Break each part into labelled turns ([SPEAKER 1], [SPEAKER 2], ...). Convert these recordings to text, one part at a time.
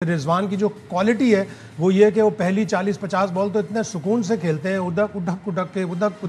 [SPEAKER 1] रिजवान की जो क्वालिटी है वो ये है कि वो पहली 40-50 बॉल तो इतने सुकून से खेलते हैं, उधक उधक के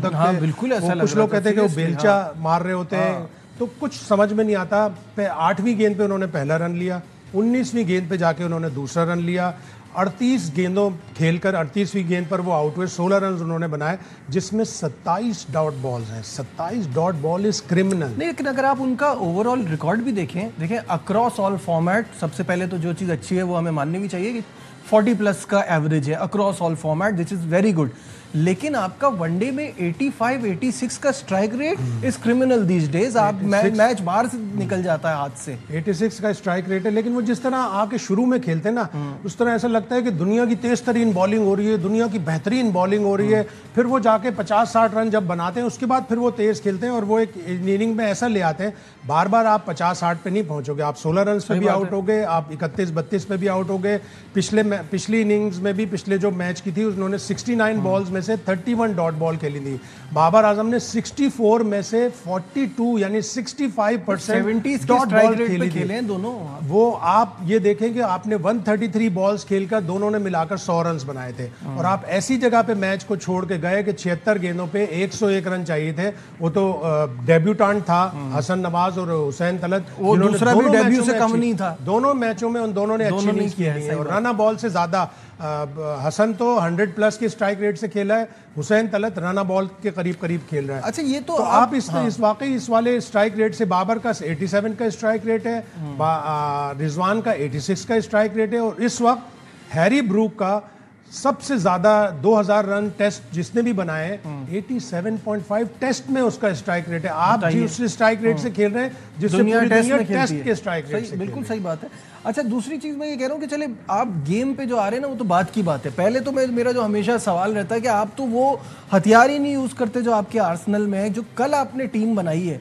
[SPEAKER 2] हाँ, बिल्कुल ऐसा लग
[SPEAKER 1] कुछ लोग कहते हैं कि वो बेलचा मार रहे होते हैं। तो कुछ समझ में नहीं आता। 8वीं गेंद पे उन्होंने पहला रन लिया, 19वीं गेंद पे जाके उन्होंने दूसरा रन लिया, 38 गेंदों खेलकर 38वीं गेंद पर वो आउट हुए, 16 रन उन्होंने बनाए, जिसमें 27 डॉट बॉल्स हैं। 27 डॉट बॉल इज क्रिमिनल।
[SPEAKER 2] लेकिन अगर आप उनका ओवरऑल रिकॉर्ड भी देखें अक्रॉस ऑल फॉर्मेट, सबसे पहले तो जो चीज़ अच्छी है वो हमें माननी भी चाहिए कि 40 प्लस का एवरेज है across all format, this is very good. लेकिन आपका वनडे में 85-86 का strike rate is criminal these days. आप मैच बाहर से निकल जाता है हाथ से।
[SPEAKER 1] 86 का स्ट्राइक रेट है, लेकिन वो जिस तरह आके शुरू में खेलते हैं ना, उस तरह ऐसा लगता है कि दुनिया की तेज तरीन बॉलिंग हो रही है, दुनिया की बेहतरीन बॉलिंग हो रही है। फिर वो जाके 50-60 रन जब बनाते हैं उसके बाद फिर वो तेज खेलते हैं और वो एक इनिंग में ऐसा ले आते हैं। बार बार आप 50-60 पे नहीं पहुंचोगे, आप 16 रन पे भी आउट हो गए, आप 31-32 पे भी आउट हो गए। पिछली इनिंग्स में भी, पिछले जो मैच की थी उन्होंने 69 बॉल्स में से 31 डॉट बॉल खेली थी। बाबर आजम ने 64 में से 42 यानी 65% डॉट बॉल खेली थी
[SPEAKER 2] दोनों।
[SPEAKER 1] वो आप ये देखें कि आपने 133 बॉल्स खेलकर दोनों ने मिलाकर 100 रन बनाए थे, और आप ऐसी जगह पे मैच को छोड़ के गए कि 76 गेंदों पे 101 रन चाहिए थे। वो तो डेब्यूटेंट था हसन नवाज और हुसैन तलत,
[SPEAKER 2] वो दूसरा भी डेब्यू से कम नहीं था।
[SPEAKER 1] दोनों मैचों में उन दोनों ने अच्छी इनिंग्स खेली है, और रन बॉल से ज्यादा हसन तो 100 प्लस के स्ट्राइक रेट से खेला है, हुसैन तलत रन बॉल के करीब करीब खेल रहा है।
[SPEAKER 2] अच्छा, ये तो
[SPEAKER 1] आप इस वाले स्ट्राइक रेट से बाबर का 87 का स्ट्राइक रेट है, रिजवान का 86 का स्ट्राइक रेट है, और इस वक्त हैरी ब्रूक का सबसे ज्यादा 2000 रन टेस्ट जिसने भी बनाए 87.5 टेस्ट में उसका स्ट्राइक रेट है। आप जी उस स्ट्राइक रेट से खेल रहे हैं जिससे
[SPEAKER 2] दुनिया
[SPEAKER 1] टेस्ट के स्ट्राइक रेट से।
[SPEAKER 2] बिल्कुल सही बात है। अच्छा, दूसरी चीज मैं ये कह रहा हूँ कि चले आप गेम पे जो आ रहे हैं ना, वो तो बात की बात है। पहले तो मेरा जो हमेशा सवाल रहता है कि आप तो वो हथियार ही नहीं यूज करते जो आपके आर्सेनल में है, जो कल आपने टीम बनाई है।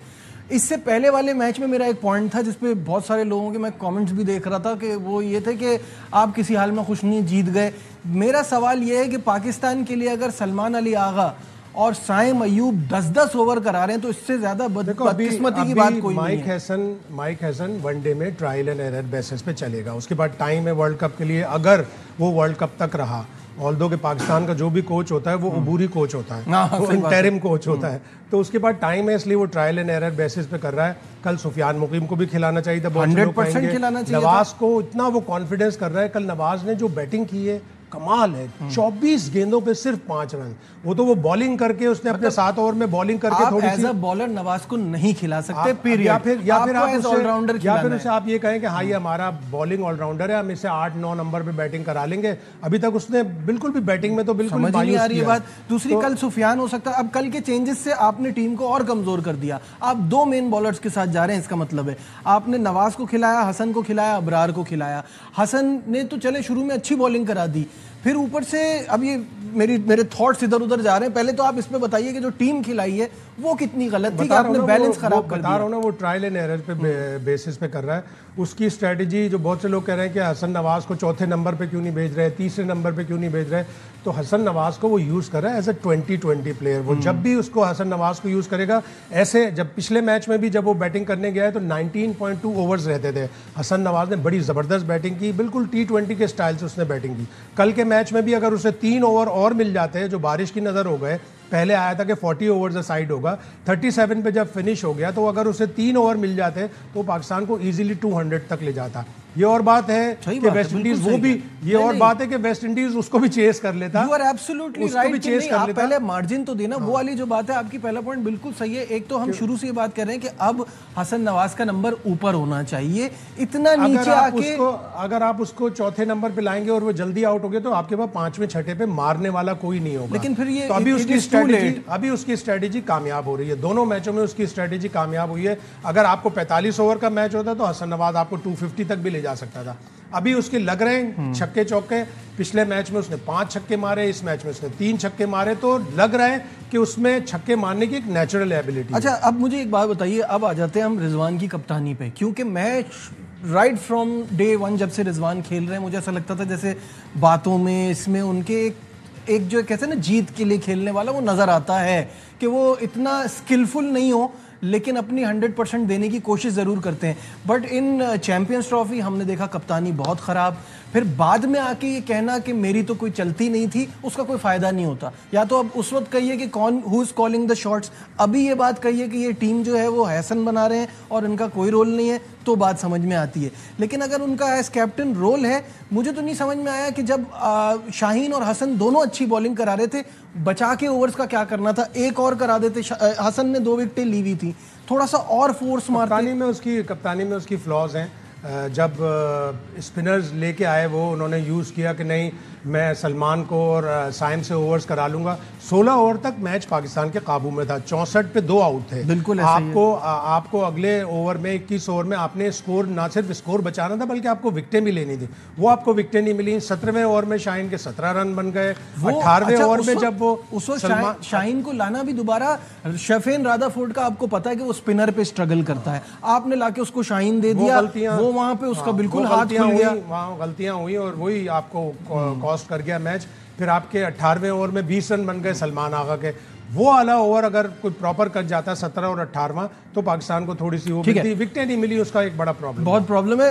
[SPEAKER 2] इससे पहले वाले मैच में मेरा एक पॉइंट था जिसपे बहुत सारे लोगों के मैं कमेंट्स भी देख रहा था कि वो ये थे कि आप किसी हाल में खुश नहीं, जीत गए। मेरा सवाल ये है कि पाकिस्तान के लिए अगर सलमान अली आगा और साइम अयूब 10-10 ओवर करा रहे हैं तो इससे ज्यादा बदकिस्मती की बात कोई नहीं है।
[SPEAKER 1] माइक हैसन वनडे में ट्रायल एंड एरर बेसिस पे चलेगा, उसके बाद टाइम है वर्ल्ड कप के लिए, अगर वो वर्ल्ड कप तक रहा। ऑल्दो के पाकिस्तान का जो भी कोच होता है वो अबूरी कोच होता है, वो इंटरिम कोच होता है, तो उसके बाद टाइम है, इसलिए वो ट्रायल एंड एरर बेसिस पे कर रहा है। कल सुफियान मुकीम को भी खिलाना चाहिए था,
[SPEAKER 2] 100% खिलाना चाहिए।
[SPEAKER 1] नवाज को इतना वो कॉन्फिडेंस कर रहा है। कल नवाज ने जो बैटिंग की है कमाल है, 24 गेंदों पे सिर्फ 5 रन। वो तो वो बॉलिंग करके उसने अपने 7 ओवर में बॉलिंग करके
[SPEAKER 2] आप
[SPEAKER 1] थोड़ी
[SPEAKER 2] एज अ बॉलर नवाज को नहीं खिला सकते, पीरियड।
[SPEAKER 1] या फिर आप
[SPEAKER 2] ऑलराउंडर,
[SPEAKER 1] या फिर उसे आप ये कहें कि हाँ ये हमारा बॉलिंग ऑलराउंडर है, हम इसे 8-9 नंबर पे बैटिंग करा लेंगे। अभी तक उसने बिल्कुल भी बैटिंग में तो बिल्कुल
[SPEAKER 2] नहीं आ रही है बात। दूसरी, कल सुफियान हो सकता है। अब कल के चेंजेस से आपने टीम को और कमजोर कर दिया। आप 2 मेन बॉलर्स के साथ जा रहे हैं, इसका मतलब है आपने नवाज को खिलाया, हसन को खिलाया, अबरार को खिलाया। हसन ने तो चले शुरू में अच्छी बॉलिंग करा दी, फिर ऊपर से अब ये मेरे थॉट्स इधर उधर जा रहे हैं। पहले तो आप इसमें बताइए कि जो टीम खिलाई है वो कितनी गलत थी कि आपने बैलेंस खराब कर दिया।
[SPEAKER 1] बता रहा हूं ना, वो ट्रायल एंड एरर पे बेसिस पे कर रहा है। उसकी स्ट्रेटजी, जो बहुत से लोग कह रहे हैं कि हसन नवाज को चौथे नंबर पे क्यों नहीं भेज रहे, तीसरे नंबर पे क्यों नहीं भेज रहे, तो हसन नवाज को वो यूज कर रहा है एज अ 20-20 प्लेयर। वो जब भी उसको हसन नवाज को यूज करेगा ऐसे, जब पिछले मैच में भी जब वो बैटिंग करने गया है तो 19.2 ओवर्स रहते थे। हसन नवाज ने बड़ी जबरदस्त बैटिंग की, बिल्कुल T20 के स्टाइल से उसने बैटिंग की। कल के मैच में भी अगर उसे 3 ओवर और मिल जाते हैं, जो बारिश की नजर हो गए, पहले आया था कि 40 ओवर्स साइड होगा, 37 पे जब फिनिश हो गया तो अगर उसे 3 ओवर मिल जाते तो पाकिस्तान को इजीली 200 तक ले जाता। ये और बात है कि वेस्ट इंडीज वो भी, ये और बात है कि वेस्ट इंडीज उसको भी चेस कर लेता।
[SPEAKER 2] You are absolutely right. आप पहले मार्जिन तो देना, वो वाली जो बात है आपकी, पहला पॉइंट बिल्कुल सही है। एक तो हम शुरू से ये बात कर रहे हैं कि अब हसन नवाज का नंबर ऊपर होना चाहिए, इतना नीचे आके
[SPEAKER 1] अगर आप उसको चौथे नंबर पे लाएंगे और वो जल्दी आउट हो गए तो आपके पास 5वें 6ठे पे मारने वाला कोई नहीं होगा।
[SPEAKER 2] लेकिन फिर ये
[SPEAKER 1] तो अभी उसकी स्ट्रेटेजी कामयाब हो रही है, दोनों मैचों में उसकी स्ट्रेटेजी कामयाब हुई है। अगर आपको 45 ओवर का मैच होता तो हसन नवाज आपको 250 तक भी ले जा सकता था। अभी उसके लग रहे हैं छक्के चौके। पिछले मैच में उसने 5 छक्के मारे, इस मैच में उसने 3 छक्के मारे, तो लग रहा है कि उसमें छक्के मारने की एक नेचुरल एबिलिटी।
[SPEAKER 2] अच्छा, अब मुझे एक बात बताइए, अब आ जाते हैं हम रिजवान की कप्तानी पे, क्योंकि मैच राइट फ्रॉम डे 1 जब से रिजवान खेल रहे हैं, मुझे ऐसा लगता था जैसे बातों में, इसमें उनके एक जो कहते हैं ना जीत के लिए खेलने वाला, वो नजर आता है कि वो इतना स्किलफुल नहीं हो, लेकिन अपनी 100% देने की कोशिश ज़रूर करते हैं। बट इन चैंपियंस ट्रॉफी हमने देखा कप्तानी बहुत ख़राब, फिर बाद में आके ये कहना कि मेरी तो कोई चलती नहीं थी, उसका कोई फायदा नहीं होता। या तो अब उस वक्त कहिए कि कौन who is calling the shots, अभी ये बात कहिए कि ये टीम जो है वो हसन बना रहे हैं और इनका कोई रोल नहीं है, तो बात समझ में आती है। लेकिन अगर उनका एज कैप्टन रोल है, मुझे तो नहीं समझ में आया कि जब शाहीन और हसन दोनों अच्छी बॉलिंग करा रहे थे, बचा के ओवर्स का क्या करना था, एक और करा देते। हसन ने 2 विकेटें ली हुई थी, थोड़ा सा और फोर्स मारते।
[SPEAKER 1] कप्तानी में उसकी फ्लॉज हैं। जब स्पिनर्स लेके आए वो उन्होंने यूज़ किया कि नहीं मैं सलमान को और साइम से ओवर्स करा लूंगा। 16 ओवर तक मैच पाकिस्तान के काबू में था, 64 पे 2 आउट थे।
[SPEAKER 2] बिल्कुल
[SPEAKER 1] आपको अगले ओवर में 21 ओवर में आपने स्कोर, ना सिर्फ स्कोर बचाना था बल्कि आपको विकेटें भी लेनी थी। वो आपको विकेटें नहीं मिली। 17वें ओवर में शाहीन के 17 रन बन गए। 18वें ओवर में जब वो
[SPEAKER 2] उस वक्त शाहीन को लाना भी दोबारा, शेफेन रादरफोर्ड का आपको पता है कि वो स्पिनर पे स्ट्रगल करता है, आपने लाके उसको शाहीन दे दिया, वो वहां पे उसका बिल्कुल हाथ खुल गया।
[SPEAKER 1] वहां गलतियां हुई और वही आपको कॉस्ट कर गया मैच। फिर आपके 18वें ओवर में 20 रन बन गए सलमान आगा के। वो वाला ओवर अगर कोई प्रॉपर कर जाता 17 और 18वां, तो पाकिस्तान को थोड़ी सी वो विकेटें नहीं मिली, उसका एक बड़ा प्रॉब्लम,
[SPEAKER 2] बहुत प्रॉब्लम है।